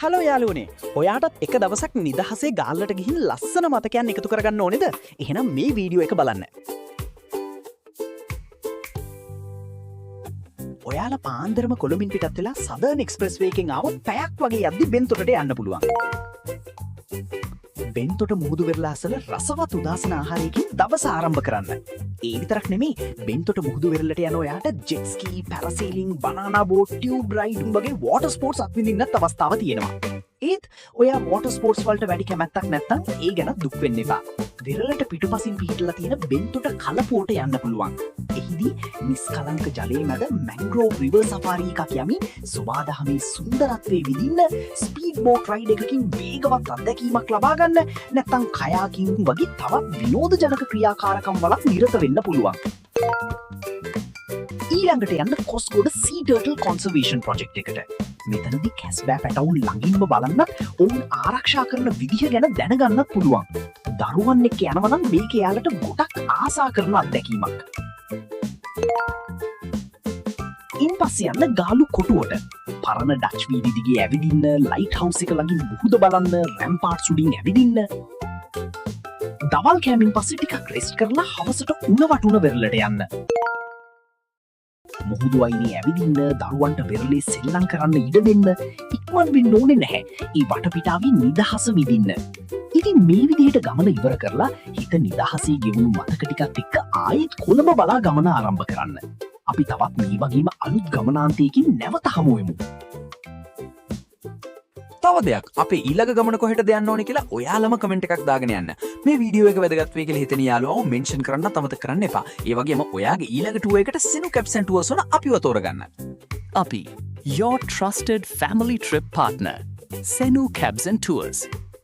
Hello යාළුවනේ. ඔයාටත් එක දවසක් නිදහසේ ගාල්ලට ගිහින් ලස්සන මතකයන් එකතු කරගන්න ඕනේද? එහෙනම් මේ වීඩියෝ එක බලන්න. ඔයාලා පාන්දරම කොළඹින් පිටත් වෙලා සදර්න් එක්ස්ප්‍රස් වේ එකෙන් ආවොත් පැයක් වගේ යද්දි බෙන්තොටට යන්න පුළුවන්. බෙන්තොට මුහුදු වෙරළ අසල රසවත් උදාසන ආහාරයකින් දවස ආරම්භ කරන්න. ඒ විතරක් නෙමෙයි බෙන්තොට මුහුදු වෙරළට යන ඔයාට jet ස්කී, පැරසීලින්, banana boat, tube riding වගේ වෝටර් ස්පෝර්ට්ස් අත්විඳින්නත් අවස්ථාව තියෙනවා. ඒත් ඔයා වෝටර් ස්පෝර්ට්ස් වලට වැඩි කැමැත්තක් නැත්නම් ඒ ගැන දුක් වෙන්න එපා. වෙරළට පිටුපසින් පිහිටලා තියෙන බෙන්තොට කලපුවට යන්න පුළුවන්. එහිදී නිස්කලංක ජලයේ මැද මැන්ග්‍රෝව් රිවර් සෆාරි එකක් යමින් සුබාදහමේ සුන්දරත්වයේ විඳින්න, ස්පීඩ් බෝට් රයිඩ් එකකින් වේගවත් අත්දැකීමක් ලබා ගන්න, නැත්නම් කයාකින් වගේ තවත් විනෝදජනක ක්‍රියාකාරකම් වලක් නිරත වෙන්න පුළුවන්. ඊළඟට යන්න කොස්ගොඩ සී ටර්ටල් කොන්සර්වේෂන් ප්‍රොජෙක්ට් එකට. මෙතනදී කැස්බෑ පැටවුන් ළඟින්ම බලන්නත් ඔවුන් ආරක්ෂා කරන විදිහ ගැන දැනගන්නත් පුළුවන්. දරුවන් එක්ක යනවා නම් මේක එයාලට ගොඩක් ආසා කරන අත්දැකීමක්. ඉන්පස්සේ යන්න ගාලු කොටුවට. පරණ ඩච් වීදි දිගේ ඇවිදින්න, ලයිට් හවුස් එක ළඟින් මුහුද බලන්න, රැම්පාර්ට්ස් උඩින් ඇවිදින්න. දවල් කෑමින් පස්සේ ටිකක් රෙස්ට් කරලා හවසට උණ වටුන වෙරළට යන්න. මුහුදු අයිනේ ඇවිදින්න, දරුවන්ට වෙරළේ සෙල්ලම් කරන්න ඉඩ දෙන්න, ඉක්මන් වෙන්න ඕනේ නැහැ. ඒ වටපිටාවේ නිදහස විඳින්න. ඉතින් මේ විදිහට ගමන ඉවර කරලා හිත නිදහසේ ගෙවුණු මතක ටිකත් එක්ක ආයෙත් කොළඹ බලා ගමන ආරම්භ කරන්න. අපි තවත් මේ වගේම අලුත් ගමනාන්තයකින් නැවත හමු වෙමු. තව දෙයක් අපේ ඊළඟ ගමන කොහෙටද යන්න ඕනේ කියලා ඔයාලම කමෙන්ට් එකක් දාගෙන යන්න. මේ වීඩියෝ එක වැදගත් වෙයි කියලා හිතන යාළුවෝ මෙන්ෂන් කරන්න අමතක කරන්න එපා. ඒ වගේම ඔයාගේ ඊළඟ ටුවර් එකට සෙනු කැප්ස් ඇන්ඩ් ටුවර්ස් වල අපිව තෝරගන්න. අපි your trusted family trip partner Senu Cabs and Tours